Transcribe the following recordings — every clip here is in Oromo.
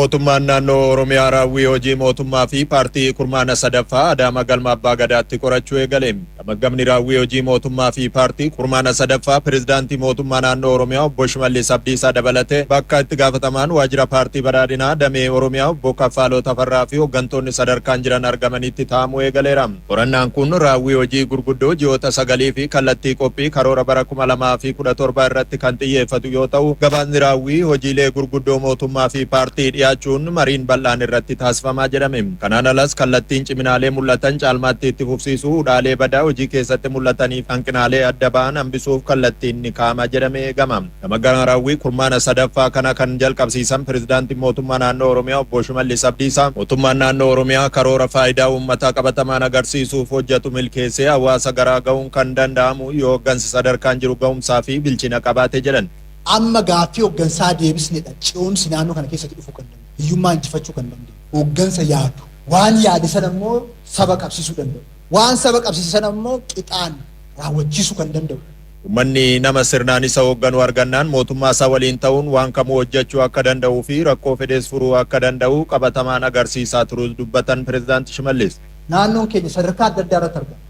Mootummaan naannoo Oromiyaa raawwii hojii mootummaa fi paartii kurmaana sadaffaa Adaama Galma Abbaa Gadaatti qorachuu eegale. Gamaggamni raawwii hojii mootummaa fi paartii kurmaana sadaffaa pirezidaantii mootummaa naannoo Oromiyaa obbo Shimallis Abdiisaa dabalatee bakka itti gaafatamaan waajjira paartii badhaadhinaa damee Oromiyaa obbo Kaffaaloo Tafarraa fi hooggantoonni sadarkaan jiran argamanitti taa'amuu eegaleera. Qorannaan kun raawwii hojii gurguddoo ji'oota 9 fi kallattii qophii karoora bara 2017 irratti kan xiyyeeffatu yoo ta'u, gabaasni raawwii hojiilee gurguddoo mootummaa fi paartii dhiyaachuun mariin bal'aan irratti taasifamaa jedhame. Kanaan alas kallattiin ciminaalee mul'atan caalmaatti itti fufsiisuu, hudhaalee badaa hojii keessatti mul'ataniif hanqinaalee adda ba'an hambisuuf kallattiin ni kaa'ama jedhamee eegama. Gamaggamni raawwii kurmaana sadaffaa kana kan jalqabsiisan pirezidaantii mootummaa naannoo Oromiyaa obbo Shimallis Abdiisaa mootummaan naannoo Oromiyaa karoora faayidaa uummataa qabatamaan agarsiisuuf hojjetu milkeessee hawaasa garaa ga'uun kan danda'amu yoo hooggansi sadarkaan jiru ga'umsaa fi bilchina qabaate jedhan. Amma gaaffii hooggansaa deebisnedha. Ce'umsi naannoo kana keessatti dhufuu kan danda'u. Hiyyummaa injifachuu kan danda'u. Hooggansa yaadu. Waan yaade sana immoo saba qabsiisuu danda'u. Waan saba qabsiise sana immoo qixaan raawwachiisuu kan danda'u. Uummanni nama sirnaan isa hoogganu argannaan mootummaa isaa waliin ta'uun waan kamuu hojjechuu akka danda'uu fi rakkoo fedhees furuu akka danda'u qabatamaan agarsiisaa turuus dubbatan pirezidaantii Shimallis. Naannoon keenya sadarkaa adda addaa irratti argama.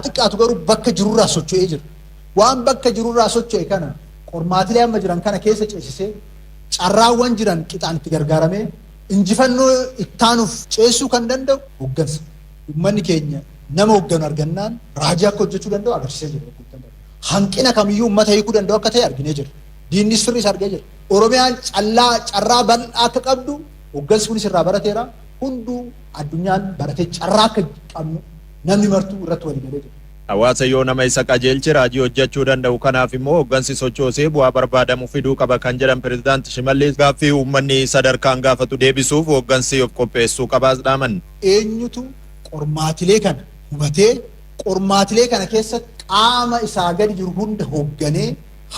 Xiqqaatu garuu bakka jirurraa socho'ee jira. Waan bakka jirurraa socho'e kana qormaatilee amma jiran kana keessa ceesisee carraawwan jiran qixaan itti gargaaramee injifannoo ittaanuuf ceesuu kan danda'u hooggansa. Uummanni keenya nama hoogganu argannaan raajii akka hojjechuu danda'u agarsiisee jira. Hanqina kamiyyuu uummata hiikuu danda'u akka ta'e arginee jira. Diinnis firris argee jira. Oromiyaan carraa bal'aa akka qabdu hooggansi kunis irraa barateera. Hunduu addunyaan baratee carraa akka qabnu namni martuu irratti walii galee jira. Hawaasa yoo nama isa qajeelche raajii hojjechuu danda'u kanaaf immoo hooggansi sochoosee bu'aa barbaadamu fiduu qaba kan jedhan pirezidaantii Shimallis gaaffii uummanni sadarkaan gaafatu deebisuuf hooggansi of qopheessuu qabaas dhaaman. Eenyutu qormaatilee kana hubatee qormaatilee kana keessatti qaama isaa gadi jiru hunda hoogganee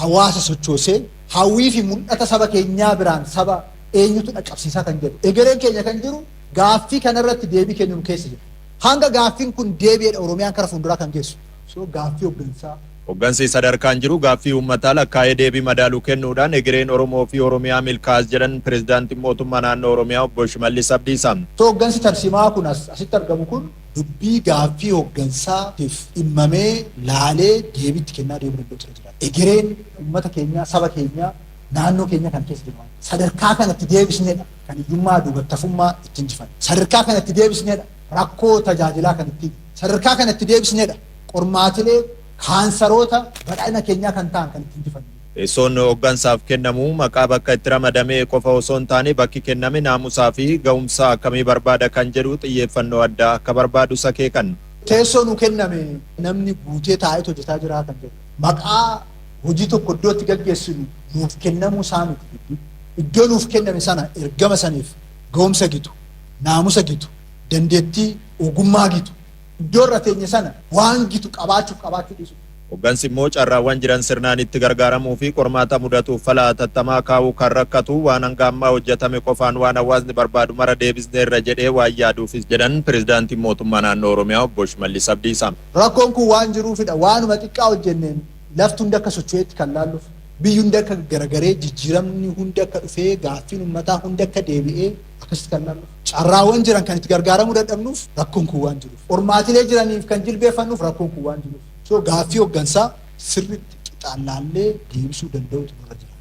hawaasa sochoosee hawwii fi mul'ata saba keenyaa biraan saba eenyutu dhaqqabsiisaa kan jedhu. Egereen keenya kan jiru gaaffii kanarratti deebii kennuun keessa jira. Hanga gaaffiin kun deebi'edha Oromiyaan kara fuulduraa kan geessu. So gaaffii hooggansaa. Hooggansi sadarkaan jiru gaaffii uummataa lakkaa'ee deebii madaaluu kennuudhaan egereen Oromoo fi Oromiyaa milkaa'as jedhan pirezidaantiin mootummaa naannoo Oromiyaa obbo Shimallis Abdiisaa. So hooggansi tarsiimaa kun asitti argamu kun dubbii gaaffii hooggansaatiif dhimmamee laalee deebiitti kennaa deemuu danda'u jira. Egereen uummata keenyaa saba keenyaa naannoo keenya kan keessa jiru. Sadarkaa kanatti deebisnedha. Kan hiyyummaa duubattafummaa itti injifanne. Sadarkaa kanatti deebisnedha. Rakkoo tajaajilaa kan itti sadarkaa kanatti deebisnedha. Qormaatilee kaansaroota badhaadhina keenyaa kan ta'an kan itti injifanne. Teessoon hooggansaaf kennamu maqaa bakka itti ramadamee qofa osoo hin taane bakki kenname naamusaa fi ga'umsaa akkamii barbaada kan jedhu xiyyeeffannoo addaa akka barbaadu sakeekan. Teessoo nu kenname namni guutee taa'ee hojjetaa jira kan jedhu. Maqaa hojii tokko iddootti gaggeessinu nuuf kennamuu isaa miti. Iddoo nuuf kenname sana ergama saniif ga'umsa gitu, naamusa gitu, dandeettii ogummaa gitu. Iddoo irra teenye sana waan gitu qabaachuu dhiisu. Hooggansi immoo carraawwan jiran sirnaan itti gargaaramuu fi qormaata mudatuuf fala hatattamaa kaa'uu kan rakkatu waan hanga ammaa hojjetame qofaan waan hawaasni barbaadu mara deebisneerra jedhee waan yaaduufis jedhan pirezidaantiin mootummaa naannoo Oromiyaa obbo Shimallis Abdiisaa. Rakkoon kun waan jiruufidha. Waanuma xiqqaa hojjenneen lafti hundi akka socho'eetti kan laalluuf biyyi hundi akka garagaree jijjiiramni hundi akka dhufee gaaffiin uummataa hundi akka deebi'ee akkasitti kan laalluuf. Carraawwan jiran kan itti gargaaramuu dadhabnuuf rakkoon kun waan jiruuf. Qormaatilee jiraniif kan jilbeeffannuuf rakkoon kun waan jiruuf. So gaaffii hooggansaa sirriitti qixaan laallee deebisuu danda'utu nurra jira.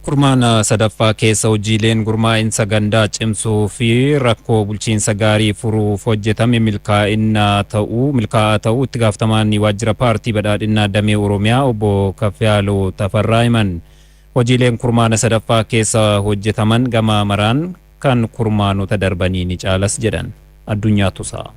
Kurmaana sadaffaa keessa hojiileen gurmaa'insa gandaa cimsuu fi rakkoo bulchiinsa gaarii furuuf hojjetame milkaa'aa ta'uu itti gaafatamaan waajjira paartii badhaadhinaa damee Oromiyaa obbo Kaffaaloo Tafarraa himan. Hojiileen kurmaana sadaffaa keessa hojjetaman gama maraan kan kurmaanota darbanii ni caalas jedhan. Addunyaa Tusaa.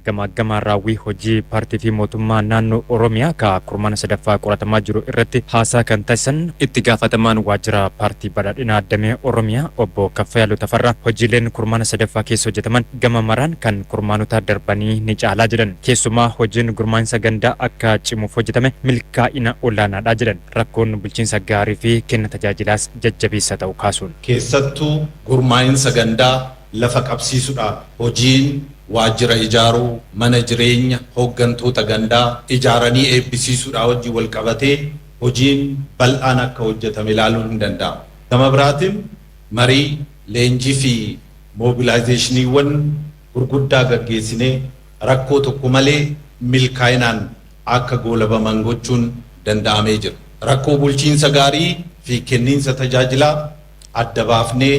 Gamaggamaa raawwii hojii paartii fi mootummaa naannoo Oromiyaa ka kurmaana sadaffaa qoratamaa jiru irratti haasaa kan taasisan itti gaafatamaan waajjira paartii badhaadhinaa damee Oromiyaa obbo Kaffaaloo Tafarraa hojiileen kurmaana sadaffaa keessa hojjetaman gama maraan kan kurmaanota darbanii ni caalaa jedhan. Keessumaa hojiin gurmaa'insa gandaa akka cimuuf hojjetame milkaa'ina olaanaadha jedhan. Rakkoon bulchiinsa gaarii fi kenna tajaajilaas jajjabeessa ta'uu kaasuun. Keessattuu gurmaa'insa gandaa lafa qabsiisuudha. Hojiin waajjira ijaaruu, mana jireenya, hooggantoota gandaa ijaaranii eebbisiisuudha wajjin wal qabatee hojiin bal'aan akka hojjetame ilaaluun hin danda'amu. Gama biraatiin marii leenjii fi mobilaayizeeshiniiwwan gurguddaa gaggeessinee rakkoo tokko malee milkaa'inaan akka goolabaman gochuun danda'amee jira. Rakkoo bulchiinsa gaarii fi kenniinsa tajaajilaa adda baafnee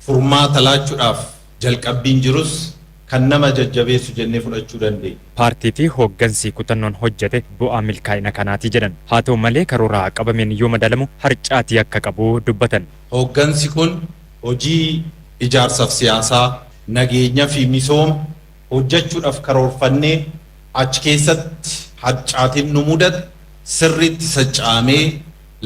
furmaata laachuudhaaf jalqabbiin jirus kan nama jajjabeessu jennee fudhachuu dandeenya. Paartii fi hooggansi kutannoon hojjete bu'aa milkaa'ina kanaati jedhan. Haa ta'u malee karoora qabameen yoo madalamu harcaatii akka qabu dubbatan. Hooggansi kun hojii ijaarsaaf siyaasaa, nageenya fi misooma hojjechuudhaaf karoorfannee achi keessatti harcaatiin nu mudate sirriitti sacca'amee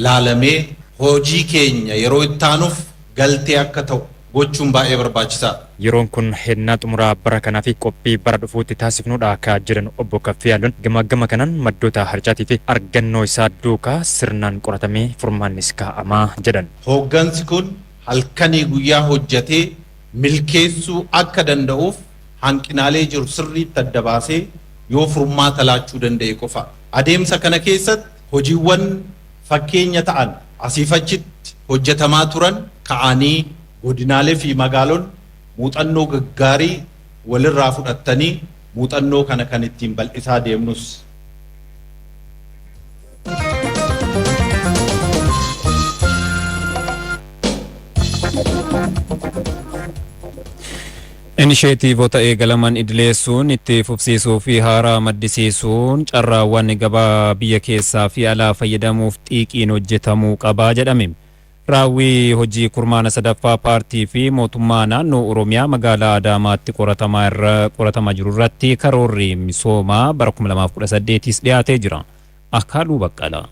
laalamee hojii keenya yeroo itti aanuuf galtee akka ta'u gochuun baay'ee barbaachisaa. Yeroon kun hennaa xumuraa bara kanaa fi qophii bara dhufuutti taasifnuudha akka jedhan obbo Kaffiyaaluun gama kanaan maddoota harcaatii fi argannoo isaa duukaa sirnaan qoratamee furmaannis kaa'amaa jedhan. Hooggansi kun halkanii guyyaa hojjetee milkeessuu akka danda'uuf hanqinaalee jiru sirriitti adda baasee yoo furmaata laachuu danda'e qofa. Adeemsa kana keessatti hojiiwwan fakkeenya ta'an asiif achitti hojjetamaa turan ka'anii godinaalee fi magaalonni muuxannoo gaggaarii walirraa fudhattanii muuxannoo kana kan ittiin bal'isaa deemnus. Inisheetiivota eegalaman idileessuun itti fufsiisuu fi haaraa maddisiisuun carraawwan gabaa biyya keessaa fi alaa fayyadamuuf xiiqiin hojjetamuu qabaa jedhame. Raawwii hojii kurmaana sadaffaa paartii fi mootummaa naannoo Oromiyaa magaalaa Adaamaatti qoratamaa jiru irratti karoorri misoomaa bara 2018 dhiyaatee jira. Akkaaluu Baqqalaa.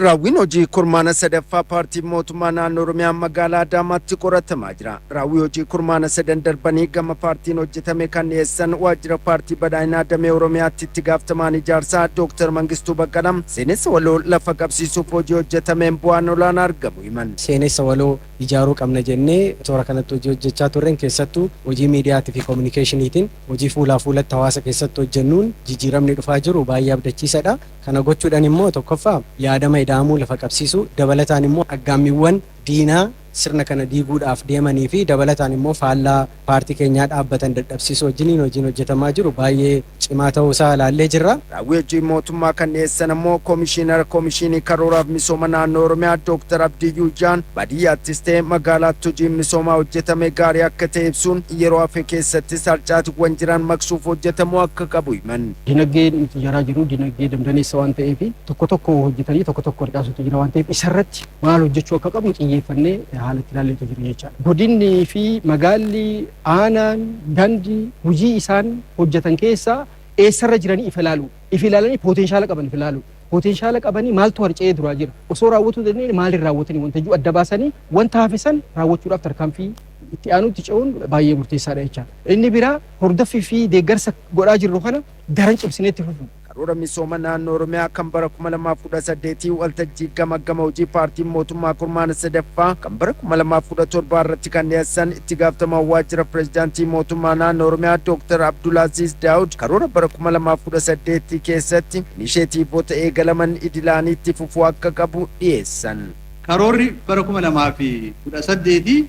Raawwiin hojii kurmaana sadaffaa paartii mootummaa naannoo Oromiyaa magaalaa Adaamaatti qoratamaa jira. Raawwii hojii kurmaana sadan darbanii gama paartiin hojjetame kan dhiyeessan waajjira paartii badhaadhinaa damee Oromiyaatti itti gaafatamaan ijaarsaa Dr. Mangistuu Baqqalam seenessa waloo lafa qabsiisuuf hojii hojjetameen bu'aan olaanaa argamu himan. Seenessa waloo ijaaruu qabna jennee toora kanatti hojii hojjechaa turren keessattuu hojii miidiyaatii fi kominikeeshiniitiin hojii fuulaa fuulatti hawaasa keessatti hojjennuun jijjiiramni dhufaa jiru baay'ee abdachiisaadha. Kana gochuudhaan immoo tokkoffaa yaadama ida'amuu lafa qabsiisuu dabalataan immoo aggaammiiwwan diinaa sirna kana diiguudhaaf deemanii fi dabalataan immoo faallaa paartii keenyaa dhaabbatan dadhabsiisuu wajjiniin hojiin hojjetamaa jiru baay'ee cimaa ta'uu isaa ilaallee jirra. Raawwii hojii mootummaa kan dhiyeessan immoo koomishinii karooraaf misooma naannoo Oromiyaa Dr. Abdiyyuu Jaan baadiyyaattis ta'e magaalaatti hojiin misoomaa hojjetame gaarii akka ta'e ibsuun yeroo hafe keessattis harcaatiiwwan jiran maqsuuf hojjetamuu akka qabu himan. Dinagdeen nuti jaraa jiru dinagdee damdaneessa waan ta'eef tokko tokko hojjetanii tokko tokko harcaasuutu jira waan ta'eef isarratti maal hojjechuu akka qabnu xiyyeeffannee haalatti ilaalleetu jiru jechaadha. Godinni fi magaalli aanaan gandi hojii isaan hojjetan keessaa eessarra jiranii ifa ilaalu. Ifa ilaalanii potenshaala qaban ifa ilaalu. Potenshaala qabanii maaltu harca'ee duraa jira. Osoo raawwatuu dandeenye maaliin raawwatanii wanta jiru adda baasanii wanta hafisan raawwachuudhaaf tarkaanfii itti aanutti ce'uun baay'ee murteessaadha jechaadha. Inni biraa hordoffii fi deeggarsa godhaa jirru kana daran cimsinee itti fufu. Karoora misooma naannoo Oromiyaa kan bara 2018 waltajjii gama hojii paartiin mootummaa kurmaana sadaffaa kan bara 2017 irratti kan dhiyeessan itti gaafatamaa waajjira pireezidaantii mootummaa naannoo Oromiyaa Dr. Abdulaziz Daawud karoora bara 2018 keessatti inisheetiivota eegalaman idilaaniitti fufuu akka qabu dhiyeessan. Karoorri bara 2018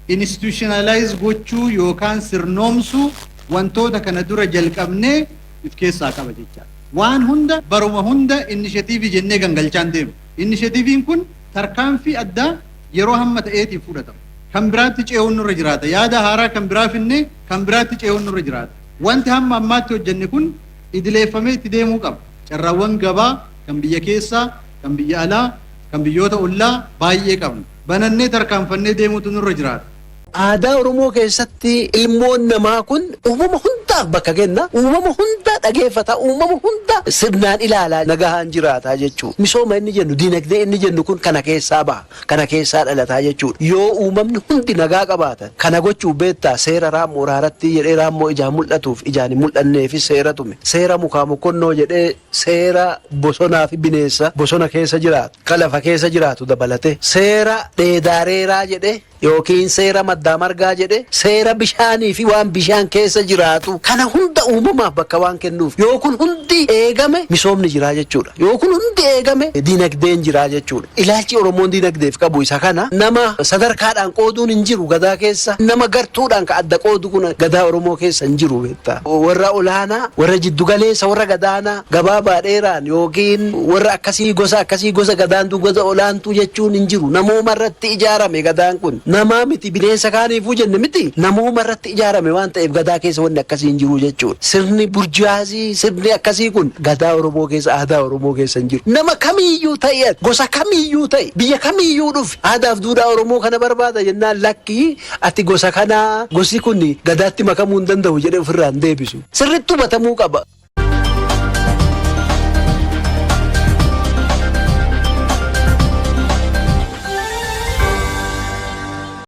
institutionalize gochuu yookaan sirnoomsuu wantoota kana dura jalqabnee if keessaa qaba jechaadha. Waan hunda baruma hunda inishetiivii jennee gangalchaan deemu. Inishetiiviin kun tarkaanfii addaa yeroo hamma ta'eetiif fudhatama. Kan biraatti ce'uun nurra jiraata. Yaada haaraa kan biraa finnee kan biraatti ce'uun nurra jiraata. Wanti hamma ammaatti hojjenne kun idileeffamee itti deemuu qaba. Carraawwan gabaa kan biyya keessaa, kan biyya alaa, kan biyyoota ollaa baay'ee qabna. Banannee tarkaanfannee deemuutu nurra jiraata. Aadaa Oromoo keessatti ilmoon namaa kun uumama hundaaf bakka kenna. Uumama hunda dhageeffata. Uumama hunda sirnaan ilaalaa nagahaan jiraataa jechuudha. Misooma inni jennu dinagdee inni jennu kun kana keessaa baha. Kana keessaa dhalataa jechuudha. Yoo uumamni hundi nagaa qabaatan kana gochuu beektaa seera raammoo raaratti jedhee raammoo ijaan mul'atuuf ijaan hin mul'anneefis seera tume. Seera mukaa mukonnoo jedhee seera bosonaa fi bineensa bosona keessa jiraatu. Ka lafa keessa jiraatu dabalate. Seera dheedaareeraa jedhee yookiin seera maddaa margaa jedhe seera bishaanii fi waan bishaan keessa jiraatu kana hunda uumamaaf bakka waan kennuuf yoo kun hundi eegame misoomni jira jechuudha. Yoo kun hundi eegame dinagdeen jira jechuudha. Ilaalchi Oromoon dinagdeef qabu isa kana nama sadarkaadhaan qooduun hin jiru gadaa keessa nama gartuudhaan ka adda qoodu kun gadaa Oromoo keessa hin jiru beektaa. Warra olaanaa warra jiddugaleessa warra gadaanaa gabaabaa dheeraan yookiin warra akkasii gosa gadaantu gosa olaantuu jechuun hin jiru. Namooma irratti ijaarame gadaan kun namaa miti bineensa kaaniifuu jenne miti namooma irratti ijaarame waan ta'eef gadaa keessa wanni akkasii hin jiru jechuudha. Sirni burjaazii sirni akkasii kun gadaa Oromoo keessa aadaa Oromoo keessa hin jiru. Nama kamiyyuu ta'e gosa kamiyyuu ta'e biyya kamiyyuu dhufe aadaaf duudhaa Oromoo kana barbaada jennaan lakkii ati gosa kanaa gosi kun gadaatti makamuu hin danda'u jedhee ofirraa hin deebisu. Sirriitti hubatamuu qaba.